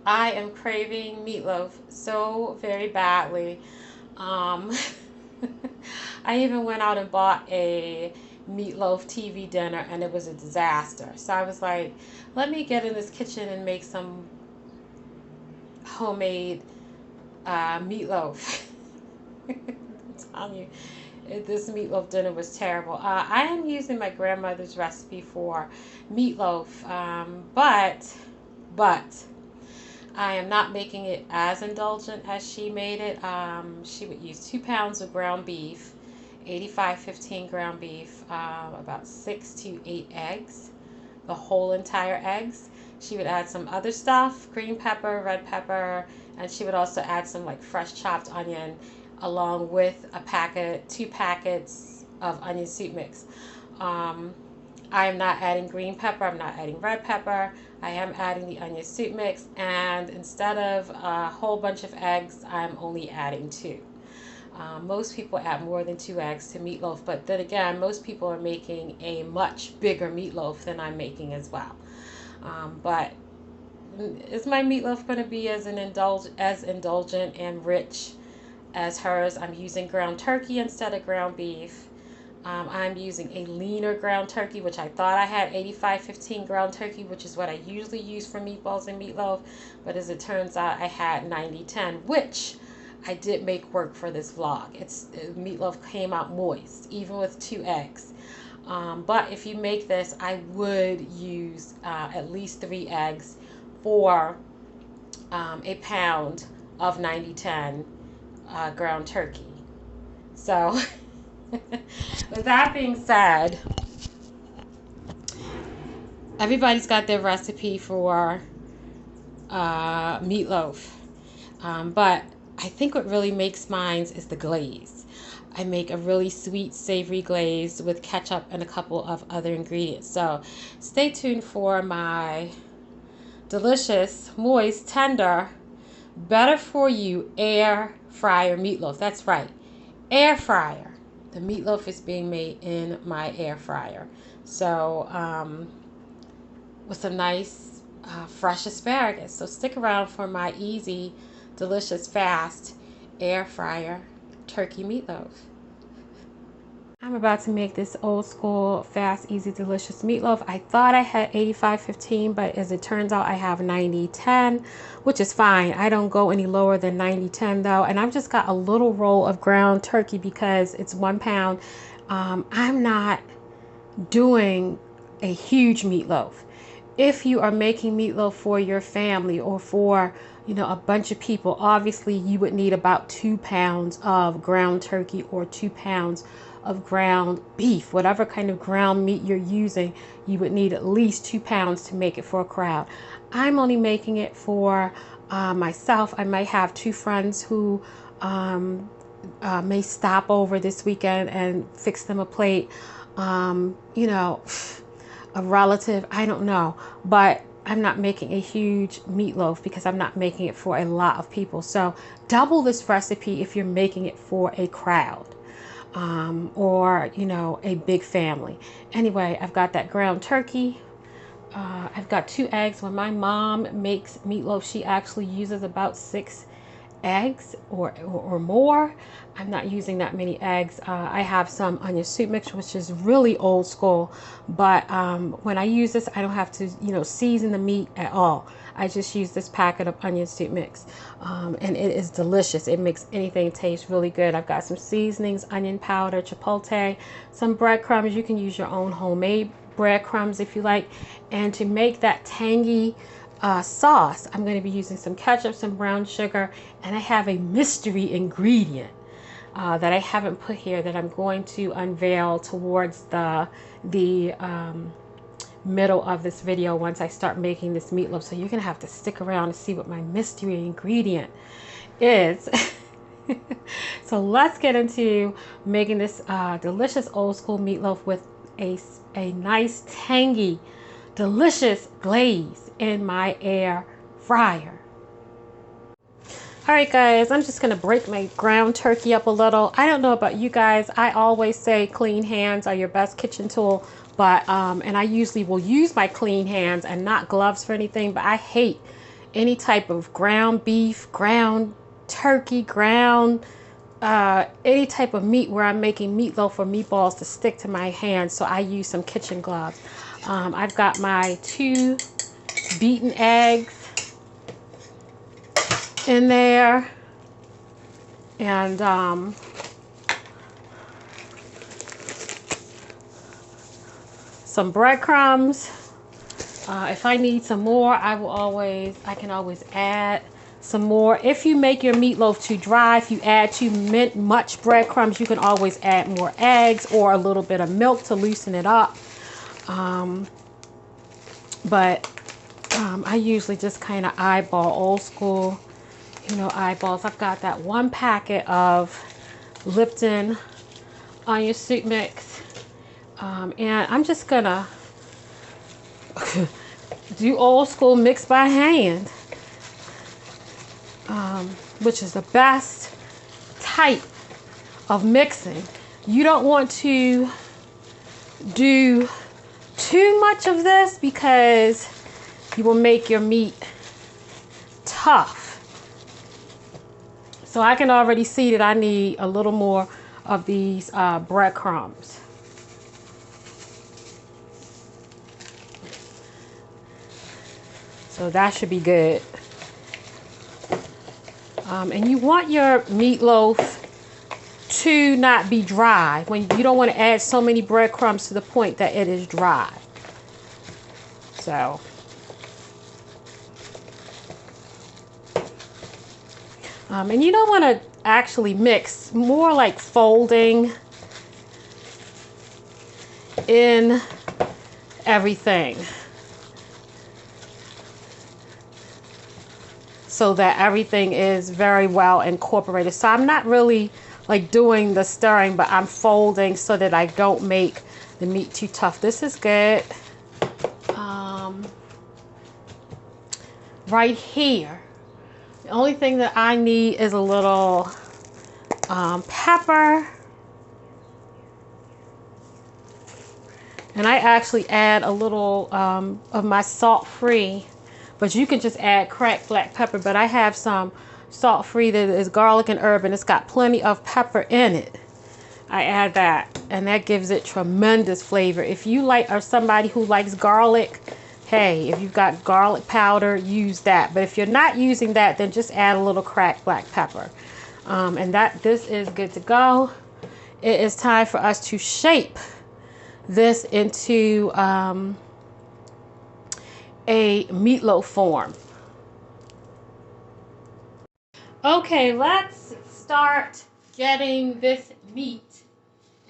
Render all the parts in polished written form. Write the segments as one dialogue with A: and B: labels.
A: I am craving meatloaf so very badly. Um, I even went out and bought a meatloaf TV dinner and it was a disaster. So I was like, let me get in this kitchen and make some homemade meatloaf. I'm telling you, this meatloaf dinner was terrible. I am using my grandmother's recipe for meatloaf, but I am not making it as indulgent as she made it. She would use 2 pounds of ground beef, 85/15 ground beef, about 6 to 8 eggs, the whole entire eggs. She would add some other stuff, green pepper, red pepper, and she would also add some like fresh chopped onion along with 2 packets of onion soup mix. Um, I am not adding green pepper. I'm not adding red pepper. I am adding the onion soup mix. And instead of a whole bunch of eggs, I'm only adding two. Most people add more than 2 eggs to meatloaf. But then again, most people are making a much bigger meatloaf than I'm making as well. But is my meatloaf going to be as indulgent and rich as hers? I'm using ground turkey instead of ground beef. I'm using a leaner ground turkey, which I thought I had 85/15 ground turkey, which is what I usually use for meatballs and meatloaf. But as it turns out, I had 90/10, which I did make work for this vlog. Meatloaf came out moist, even with 2 eggs. But if you make this, I would use at least 3 eggs for a pound of 90/10 ground turkey. So, with that being said, everybody's got their recipe for meatloaf. But I think what really makes mine is the glaze. I make a really sweet, savory glaze with ketchup and a couple of other ingredients. So stay tuned for my delicious, moist, tender, better for you air fryer meatloaf. That's right, air fryer. The meatloaf is being made in my air fryer. So with some nice fresh asparagus. So stick around for my easy, delicious, fast air fryer turkey meatloaf. I'm about to make this old school, fast, easy, delicious meatloaf. I thought I had 85/15, but as it turns out, I have 90/10, which is fine. I don't go any lower than 90/10 though. And I've just got a little roll of ground turkey because it's 1 pound. I'm not doing a huge meatloaf. If you are making meatloaf for your family or for a bunch of people, obviously you would need about 2 pounds of ground turkey or 2 pounds of ground beef. Whatever kind of ground meat you're using, you would need at least 2 pounds to make it for a crowd. I'm only making it for myself. I might have 2 friends who may stop over this weekend and fix them a plate. A relative, I don't know, but I'm not making a huge meatloaf because I'm not making it for a lot of people. So double this recipe if you're making it for a crowd or a big family. Anyway, I've got that ground turkey. I've got 2 eggs. When my mom makes meatloaf, she actually uses about 6 eggs or more. I'm not using that many eggs. I have some onion soup mix, which is really old school, but when I use this, I don't have to season the meat at all. I just use this packet of onion soup mix, and it is delicious. It makes anything taste really good. I've got some seasonings, onion powder, chipotle, some breadcrumbs. You can use your own homemade breadcrumbs if you like. And to make that tangy sauce, I'm going to be using some ketchup, some brown sugar, and I have a mystery ingredient that I haven't put here that I'm going to unveil towards the middle of this video once I start making this meatloaf. So you're going to have to stick around to see what my mystery ingredient is. So let's get into making this delicious old school meatloaf with a nice tangy delicious glaze in my air fryer. All right, guys, I'm just going to break my ground turkey up a little. I don't know about you guys. I always say clean hands are your best kitchen tool, but and I usually will use my clean hands and not gloves for anything, but I hate any type of ground beef, ground turkey, ground any type of meat where I'm making meatloaf or meatballs to stick to my hands. So I use some kitchen gloves. I've got my 2 beaten eggs in there, and some breadcrumbs. If I need some more, I can always add some more. If you make your meatloaf too dry, if you add too much breadcrumbs, you can always add more eggs or a little bit of milk to loosen it up. I usually just kind of eyeball, old school, eyeballs. I've got that 1 packet of Lipton onion soup mix, and I'm just gonna do old school mix by hand, which is the best type of mixing. You don't want to do too much of this because you will make your meat tough. So I can already see that I need a little more of these breadcrumbs. So that should be good. And you want your meatloaf to not be dry. When you don't want to add so many breadcrumbs to the point that it is dry. So and you don't want to actually mix, more like folding in everything so that everything is very well incorporated. So I'm not really like doing the stirring, but I'm folding so that I don't make the meat too tough. This is good. Right here, the only thing that I need is a little pepper. And I actually add a little of my salt-free, but you can just add cracked black pepper. But I have some salt-free that is garlic and herb, and it's got plenty of pepper in it. I add that, and that gives it tremendous flavor. If you are somebody who likes garlic, hey, if you've got garlic powder, use that. But if you're not using that, then just add a little cracked black pepper. And this is good to go. It is time for us to shape this into a meatloaf form. Okay, let's start getting this meat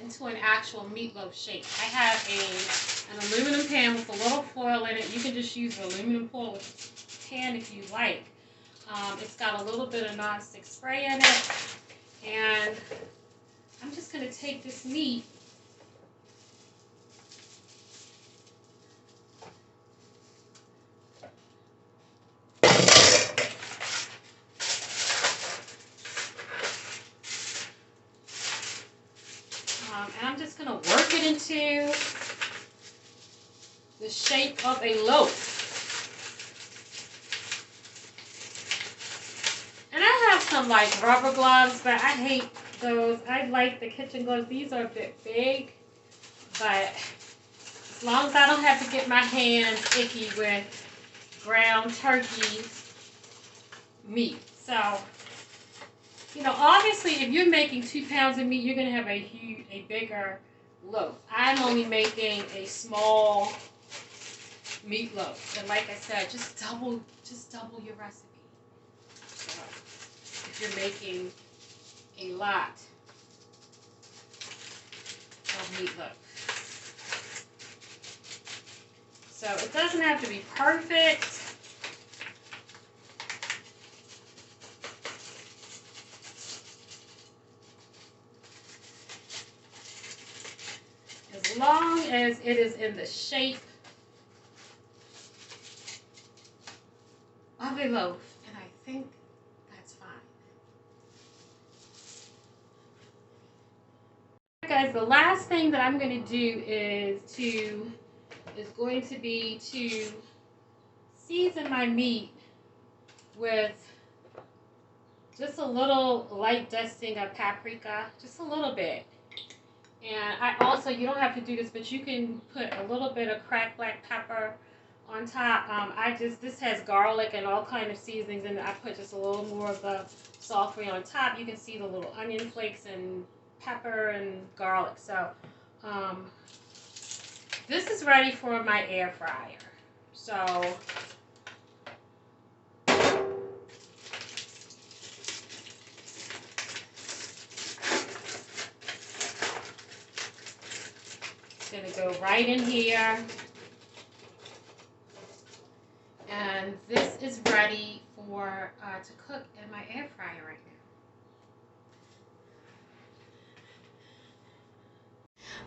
A: into an actual meatloaf shape. I have an aluminum pan with a little foil in it. You can just use an aluminum foil pan if you like. It's got a little bit of nonstick spray in it. And I'm just going to take this meat and I'm just going to work it into the shape of a loaf. And I have some like rubber gloves, but I hate those. I like the kitchen gloves. These are a bit big, but as long as I don't have to get my hands icky with ground turkey meat. So, obviously if you're making 2 pounds of meat, you're going to have a bigger loaf. I'm only making a small meatloaf. And like I said, just double your recipe. So, if you're making a lot of meatloaf. So it doesn't have to be perfect. As long as it is in the shape of a loaf, and I think that's fine. Guys, the last thing that I'm going to do is going to be to season my meat with just a little light dusting of paprika, just a little bit. And I also, you don't have to do this, but you can put a little bit of cracked black pepper on top. This has garlic and all kind of seasonings in it. I put just a little more of the Savory on top. You can see the little onion flakes and pepper and garlic. So this is ready for my air fryer. So it's going to go right in here. And this is ready for to cook in my air fryer right now.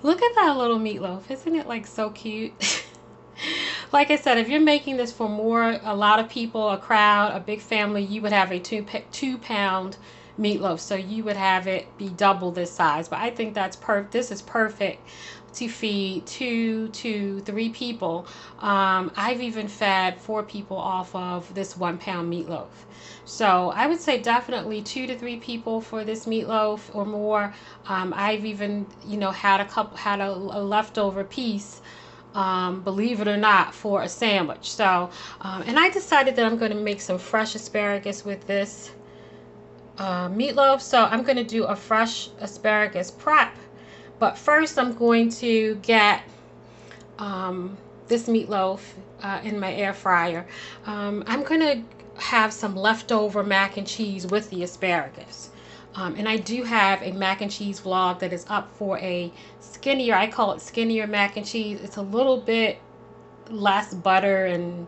A: Look at that little meatloaf. Isn't it like so cute? Like I said, if you're making this for a lot of people, a crowd, a big family, you would have a 2-pound meatloaf. So you would have it be double this size. But I think that's perfect. This is perfect to feed 2 to 3 people. I've even fed 4 people off of this 1-pound meatloaf. So I would say definitely 2 to 3 people for this meatloaf or more. I've even, had a leftover piece, believe it or not, for a sandwich. So, and I decided that I'm going to make some fresh asparagus with this meatloaf. So I'm going to do a fresh asparagus prep. But first I'm going to get this meatloaf in my air fryer. I'm going to have some leftover mac and cheese with the asparagus. And I do have a mac and cheese vlog that is up for a skinnier, I call it skinnier mac and cheese. It's a little bit less butter and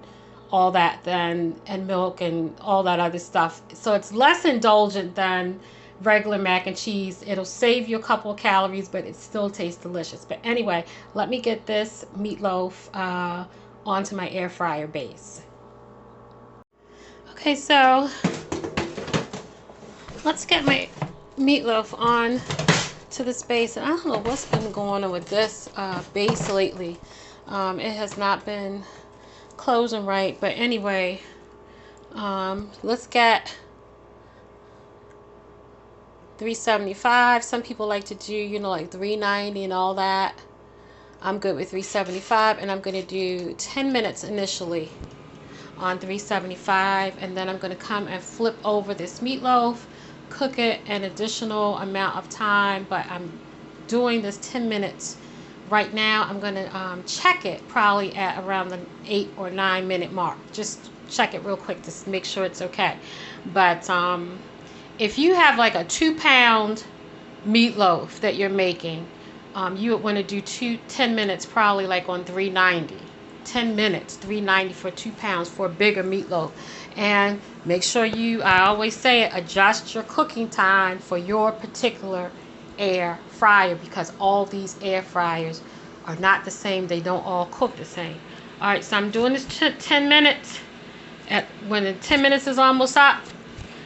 A: all that and milk and all that other stuff. So it's less indulgent than regular mac and cheese. It'll save you a couple of calories, but it still tastes delicious. But anyway, let me get this meatloaf onto my air fryer base. Okay, so let's get my meatloaf on to this base. And I don't know what's been going on with this base lately. It has not been closing right, but anyway, let's get 375. Some people like to do, like 390 and all that. I'm good with 375, and I'm going to do 10 minutes initially on 375, and then I'm going to come and flip over this meatloaf, cook it an additional amount of time, but I'm doing this 10 minutes right now. I'm going to check it probably at around the 8 or 9 minute mark. Just check it real quick to make sure it's okay. But if you have like a 2-pound meatloaf that you're making, you would want to do 10 minutes probably like on 390. 10 minutes, 390 for 2 pounds for a bigger meatloaf. And make sure I always say it, adjust your cooking time for your particular air fryer, because all these air fryers are not the same. They don't all cook the same. All right, so I'm doing this 10 minutes. When the 10 minutes is almost up,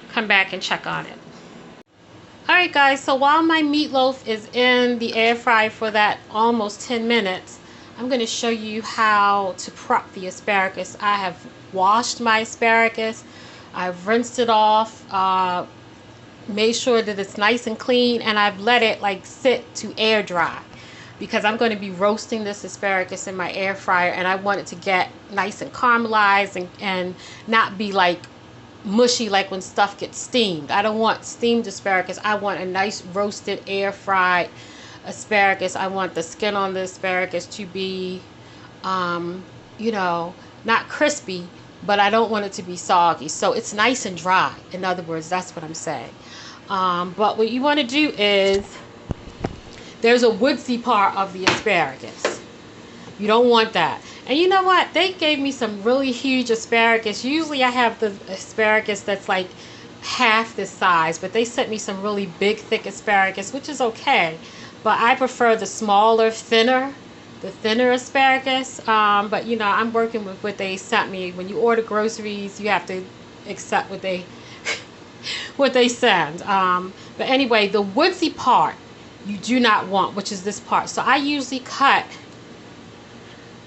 A: come back and check on it. All right, guys, so while my meatloaf is in the air fryer for that almost 10 minutes, I'm going to show you how to prep the asparagus. I have washed my asparagus. I've rinsed it off, made sure that it's nice and clean, and I've let it sit to air dry, because I'm going to be roasting this asparagus in my air fryer, and I want it to get nice and caramelized and not be mushy like when stuff gets steamed. I don't want steamed asparagus. I want a nice roasted air fried asparagus. I want the skin on the asparagus to be not crispy, but I don't want it to be soggy, so it's nice and dry. In other words, that's what I'm saying. But what you want to do is, there's a woodsy part of the asparagus. You don't want that. And you know what? They gave me some really huge asparagus. Usually I have the asparagus that's like half this size, but they sent me some really big, thick asparagus, which is okay. But I prefer the smaller, thinner asparagus. But I'm working with what they sent me. When you order groceries, you have to accept what they what they send. But anyway, the woodsy part you do not want, which is this part. So I usually cut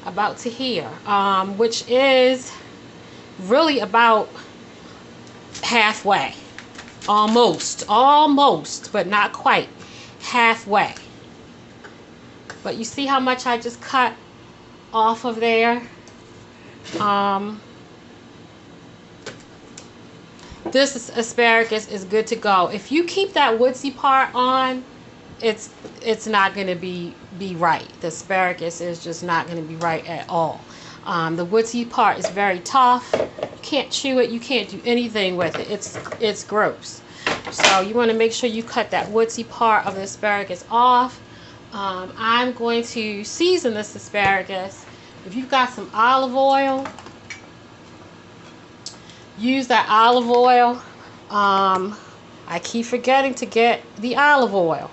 A: about to here, which is really about halfway. Almost, but not quite. Halfway. But you see how much I just cut off of there? This asparagus is good to go. If you keep that woodsy part on, it's not going to be right. The asparagus is just not going to be right at all. The woodsy part is very tough. You can't chew it. You can't do anything with it. It's gross. So you want to make sure you cut that woodsy part of the asparagus off. I'm going to season this asparagus. If you've got some olive oil, use that olive oil. I keep forgetting to get the olive oil,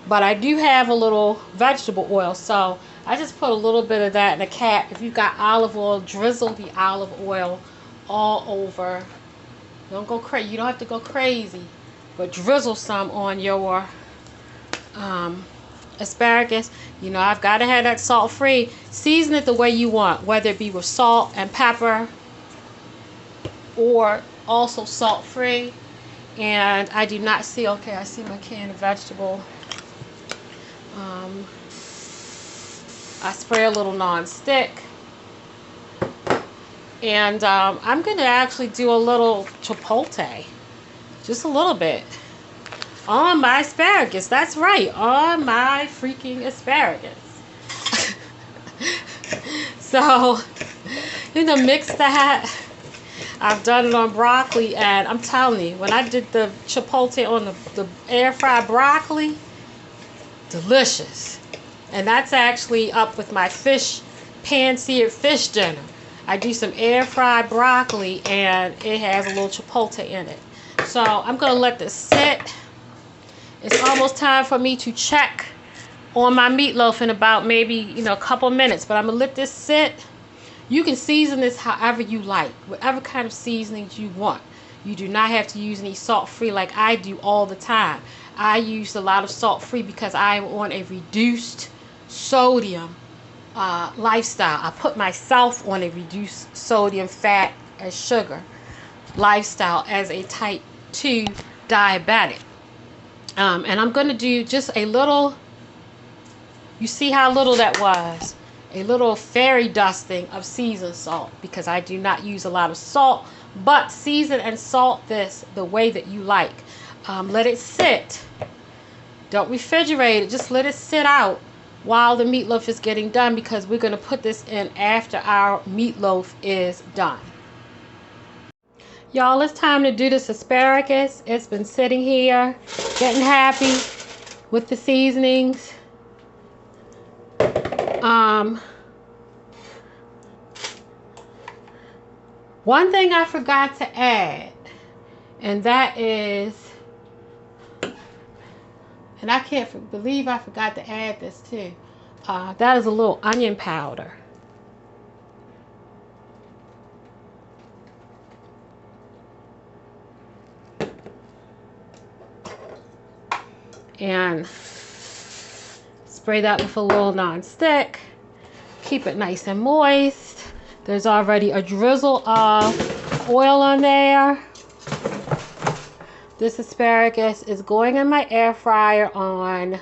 A: but I do have a little vegetable oil, so I just put a little bit of that in a cap. If you've got olive oil, drizzle the olive oil all over. Don't go crazy. You don't have to go crazy, but drizzle some on your asparagus. You know, I've got to have that salt free. Season it the way you want, whether it be with salt and pepper or also salt free. And I do not see, okay, I see my can of vegetable. I spray a little non-stick. And I'm going to actually do a little chipotle. Just a little bit. On my asparagus. That's right. On my freaking asparagus. So, you know, mix that. I've done it on broccoli, and I'm telling you, when I did the chipotle on the air fried broccoli, delicious. And that's actually up with my fish, pan-seared fish dinner. I do some air fried broccoli, and it has a little chipotle in it. So I'm going to let this sit. It's almost time for me to check on my meatloaf in about maybe, a couple minutes. But I'm going to let this sit. You can season this however you like, whatever kind of seasonings you want. You do not have to use any salt-free like I do all the time. I use a lot of salt-free because I am on a reduced sodium lifestyle. I put myself on a reduced sodium, fat, and sugar lifestyle as a type 2 diabetic. And I'm going to do just a little, you see how little that was? A little fairy dusting of seasoned salt, because I do not use a lot of salt, but season and salt this the way that you like. Let it sit. Don't refrigerate it. Just let it sit out while the meatloaf is getting done, because we're going to put this in after our meatloaf is done. Y'all, it's time to do this asparagus. It's been sitting here, getting happy with the seasonings. One thing I forgot to add, and that is, and I can't believe I forgot to add this too. That is a little onion powder. And spray that with a little non-stick. Keep it nice and moist. There's already a drizzle of oil on there. This asparagus is going in my air fryer on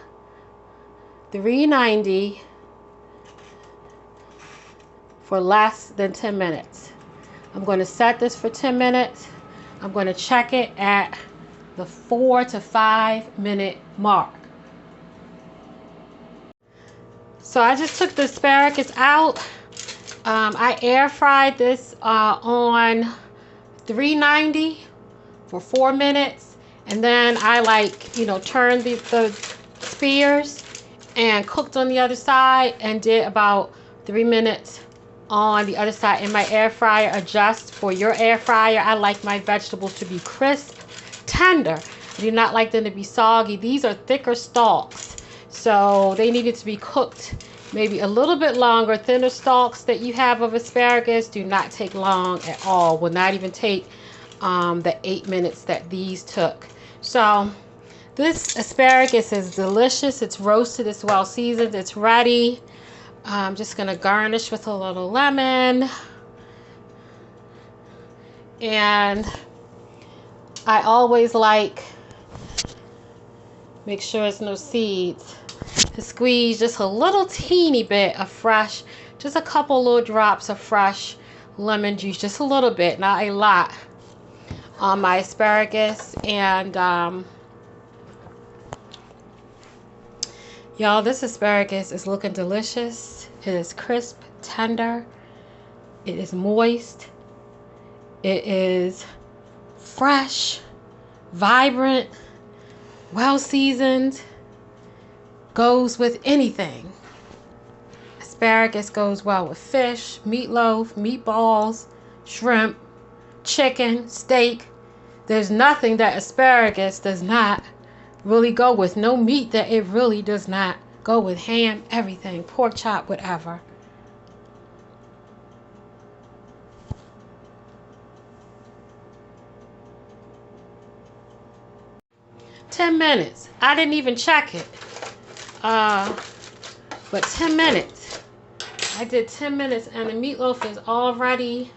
A: 390 for less than 10 minutes. I'm going to set this for 10 minutes. I'm going to check it at the 4 to 5 minute mark. So I just took the asparagus out. I air fried this on 390 for 4 minutes, and then I turned the spears and cooked on the other side and did about 3 minutes on the other side in my air fryer. Adjust for your air fryer. I like my vegetables to be crisp, tender. I do not like them to be soggy. These are thicker stalks, so they needed to be cooked maybe a little bit longer. Thinner stalks that you have of asparagus do not take long at all. Will not even take the 8 minutes that these took. So this asparagus is delicious. It's roasted, it's well seasoned, it's ready. I'm just going to garnish with a little lemon. And I always like, make sure there's no seeds, to squeeze just a little teeny bit of fresh, just a couple little drops of fresh lemon juice, just a little bit, not a lot, on my asparagus. And y'all, this asparagus is looking delicious. It is crisp, tender, it is moist, it is fresh, vibrant, well seasoned, goes with anything. Asparagus goes well with fish, meatloaf, meatballs, shrimp, chicken, steak. There's nothing that asparagus does not really go with. No meat that it really does not go with. Ham, everything, pork chop, whatever. $10. I didn't even check it. But 10 minutes. I did 10 minutes and the meatloaf is already.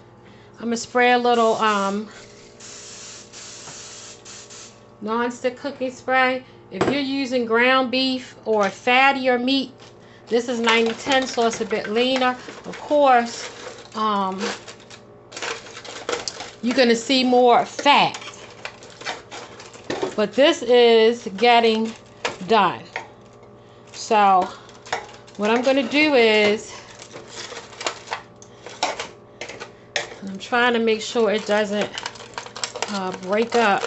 A: I'm gonna spray a little non-stick cooking spray. If you're using ground beef or fattier meat, this is 90-10, so it's a bit leaner. Of course, you're gonna see more fat. But this is getting done. So what I'm going to do is, I'm trying to make sure it doesn't break up.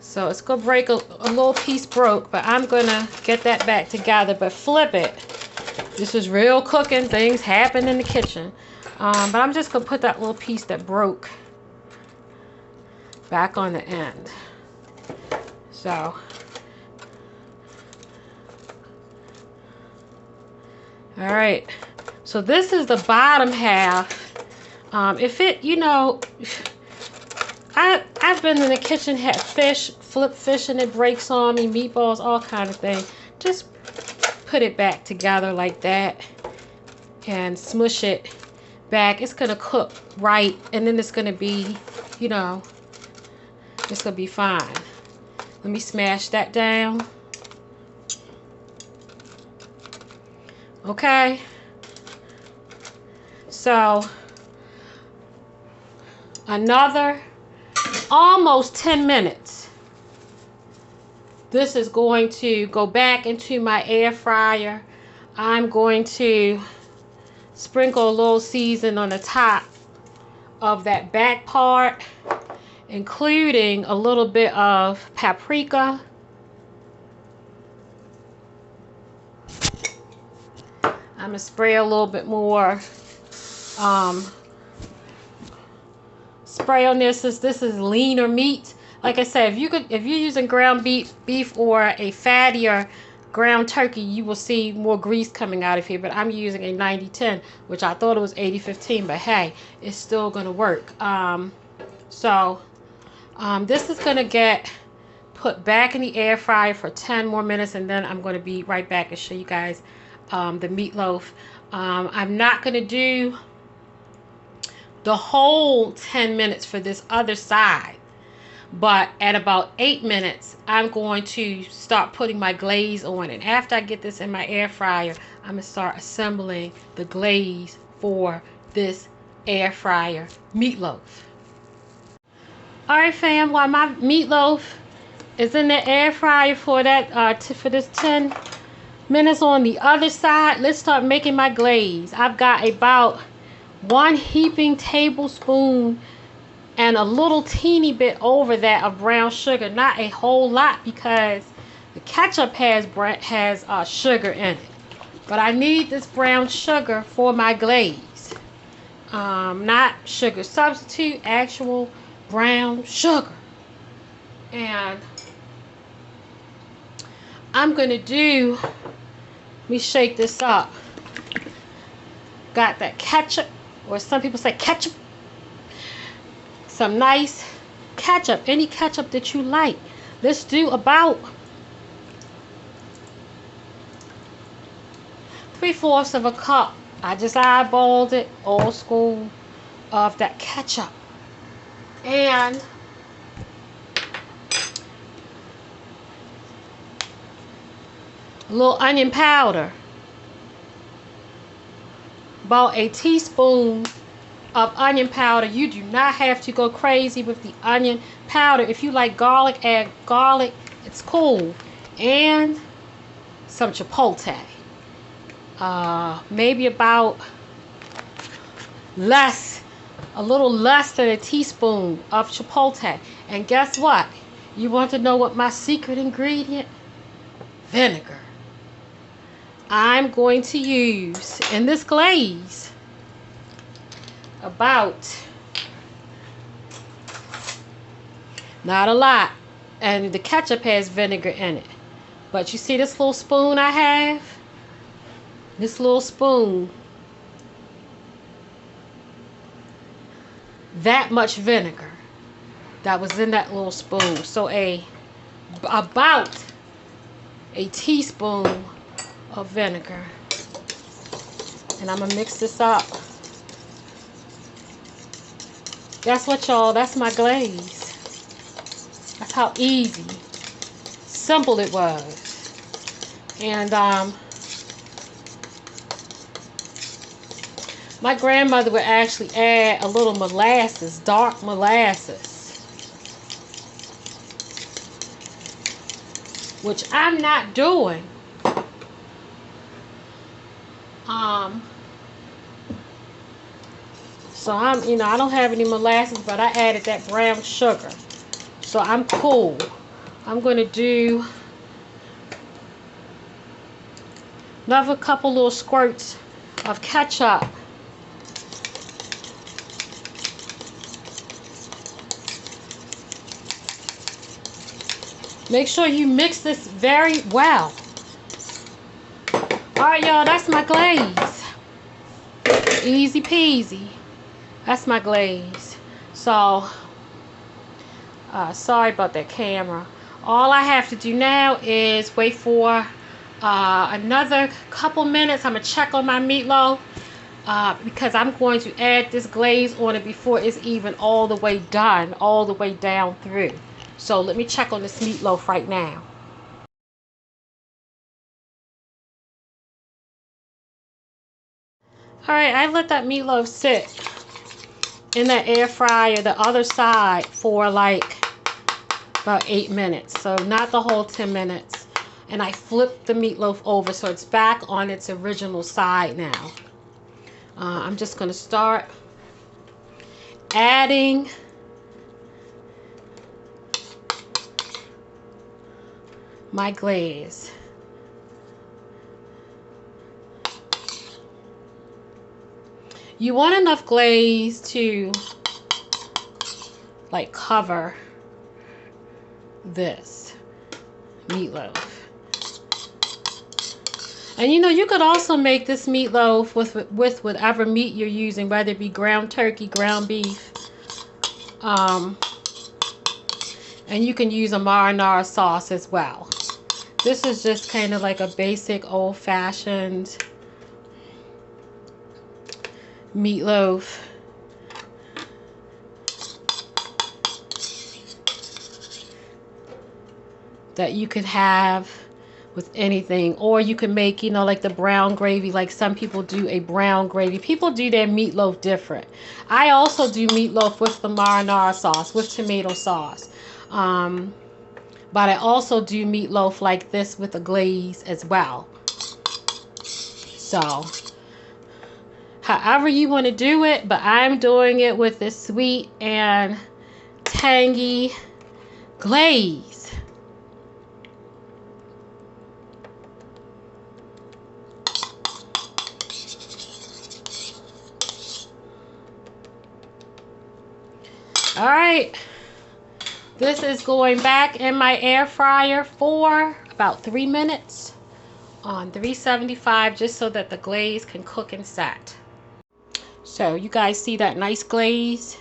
A: So it's going to break, a little piece broke, but I'm going to get that back together, but flip it. This is real cooking. Things happen in the kitchen. But I'm just going to put that little piece that broke back on the end. So, all right. So this is the bottom half. If it, you know, I've been in the kitchen, had fish, flip fish, and it breaks on me, meatballs, all kind of things. Just put it back together like that and smush it back. It's going to cook right, and then it's going to be, you know, it's going to be fine. Let me smash that down. Okay. So, another almost 10 minutes. This is going to go back into my air fryer. I'm going to sprinkle a little season on the top of that back part, including a little bit of paprika. I'm gonna spray a little bit more spray on this. This is leaner meat. Like I said, if you're using ground beef or a fattier ground turkey, you will see more grease coming out of here. But I'm using a 90-10, which I thought it was 80-15, but hey, it's still gonna work. This is gonna get put back in the air fryer for 10 more minutes, and then I'm gonna be right back and show you guys the meatloaf. I'm not gonna do the whole 10 minutes for this other side, but at about 8 minutes I'm going to start putting my glaze on, and after I get this in my air fryer, I'm gonna start assembling the glaze for this air fryer meatloaf. Alright fam, while my meatloaf is in the air fryer for that for this 10 minutes on the other side, let's start making my glaze. I've got about 1 heaping tablespoon and a little teeny bit over that of brown sugar. Not a whole lot because the ketchup has sugar in it. But I need this brown sugar for my glaze. Not sugar substitute, actual brown sugar. And I'm going to do, let me shake this up. Got that ketchup, or some people say ketchup. Some nice ketchup, any ketchup that you like. Let's do about 3/4 of a cup. I just eyeballed it, old school, of that ketchup. And a little onion powder. About a teaspoon of onion powder. You do not have to go crazy with the onion powder. If you like garlic, add garlic. It's cool. And some chipotle. Maybe about a little less than a teaspoon of chipotle. And guess what? You want to know what my secret ingredient? Vinegar. I'm going to use in this glaze about, not a lot, and the ketchup has vinegar in it, but you see this little spoon I have? This little spoon, that much vinegar that was in that little spoon. So about a teaspoon of vinegar. And I'm gonna mix this up. Guess what, y'all? That's my glaze. That's how easy, simple it was. And my grandmother would actually add a little molasses, dark molasses, which I'm not doing. So I don't have any molasses, but I added that brown sugar. So I'm cool. I'm going to do another couple little squirts of ketchup. Make sure you mix this very well. Alright, y'all, that's my glaze. Easy peasy. That's my glaze. So, sorry about that camera. All I have to do now is wait for another couple minutes. I'm going to check on my meatloaf because I'm going to add this glaze on it before it's even all the way done, all the way down through. So let me check on this meatloaf right now. Alright, I let that meatloaf sit in that air fryer, the other side, for like about 8 minutes. So not the whole 10 minutes. And I flipped the meatloaf over so it's back on its original side now. I'm just going to start adding my glaze. You want enough glaze to like cover this meatloaf. And you could also make this meatloaf with whatever meat you're using, whether it be ground turkey, ground beef. And you can use a marinara sauce as well. This is just kind of like a basic old-fashioned meatloaf. That you could have with anything, or you can make like the brown gravy, like some people do a brown gravy. People do their meatloaf different. I also do meatloaf with the marinara sauce, with tomato sauce, but I also do meatloaf like this with a glaze as well. So however you want to do it, but I'm doing it with this sweet and tangy glaze. Alright, this is going back in my air fryer for about 3 minutes on 375, just so that the glaze can cook and set. So you guys see that nice glaze?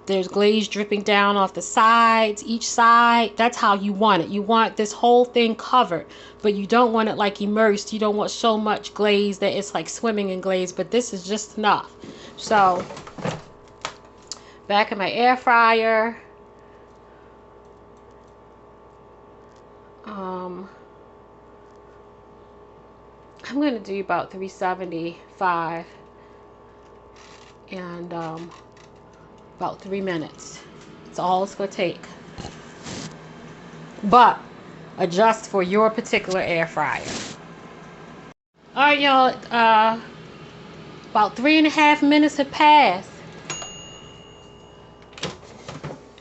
A: There's glaze dripping down off the sides, each side. That's how you want it. You want this whole thing covered, but you don't want it like immersed. You don't want so much glaze that it's like swimming in glaze, but this is just enough. So, back in my air fryer. I'm going to do about 375 and about 3 minutes. That's all it's going to take. But adjust for your particular air fryer. Alright, y'all. About 3.5 minutes have passed.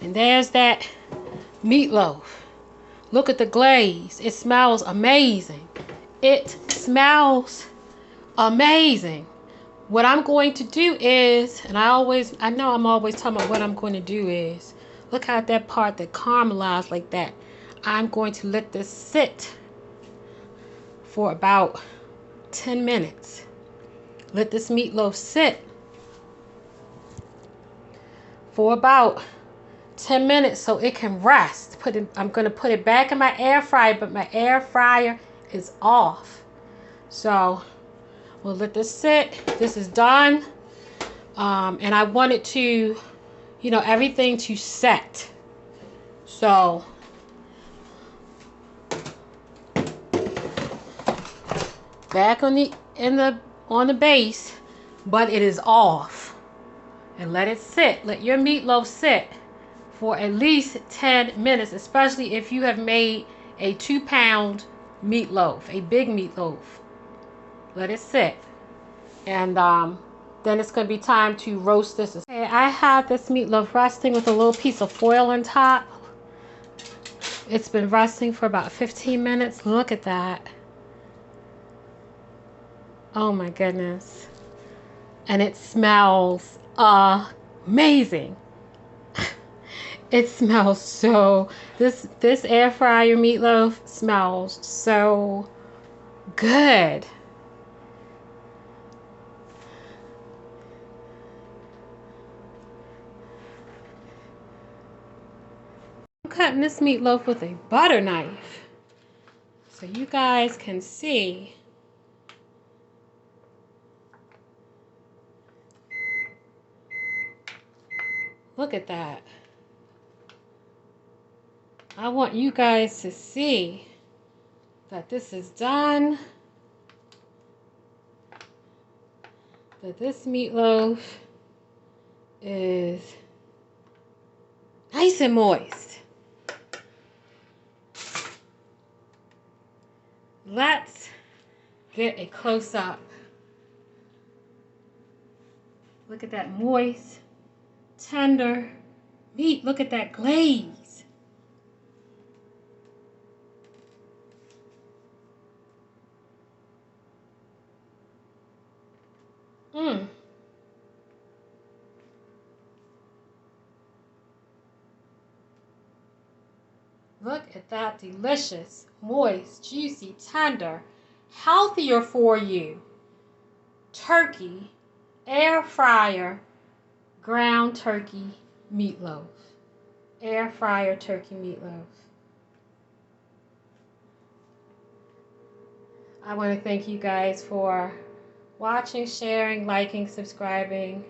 A: And there's that meatloaf. Look at the glaze. It smells amazing. It smells amazing. What I'm going to do is, and I know I'm always talking about what I'm going to do is, look at that part that caramelized like that. I'm going to let this sit for about 10 minutes. Let this meatloaf sit for about 10 minutes so it can rest. I'm going to put it back in my air fryer, but my air fryer is off. So we'll let this sit. This is done. And I want it to, everything to set. So back on the base, but it is off. And let it sit. Let your meatloaf sit for at least 10 minutes, especially if you have made a 2-pound meatloaf, a big meatloaf. Let it sit. And then it's going to be time to roast this. Okay, I have this meatloaf resting with a little piece of foil on top. It's been resting for about 15 minutes. Look at that. Oh my goodness. And it smells amazing. It smells so, this air fryer meatloaf smells so good. I'm cutting this meatloaf with a butter knife so you guys can see. Look at that. I want you guys to see that this is done. That this meatloaf is nice and moist. Let's get a close-up. Look at that moist, tender meat. Look at that glaze. Look at that delicious, moist, juicy, tender, healthier for you turkey, air fryer, ground turkey meatloaf. Air fryer turkey meatloaf. I want to thank you guys for watching, sharing, liking, subscribing.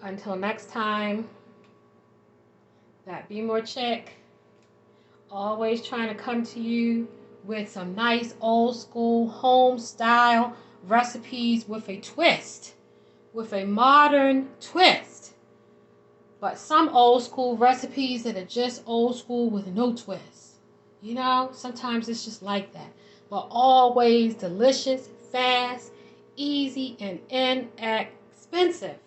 A: Until next time, that Be More Chick. Always trying to come to you with some nice old school home style recipes with a twist, with a modern twist. But some old school recipes that are just old school with no twist. Sometimes it's just like that. But always delicious, fast, easy, and inexpensive.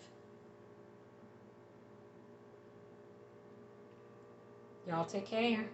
A: Y'all take care.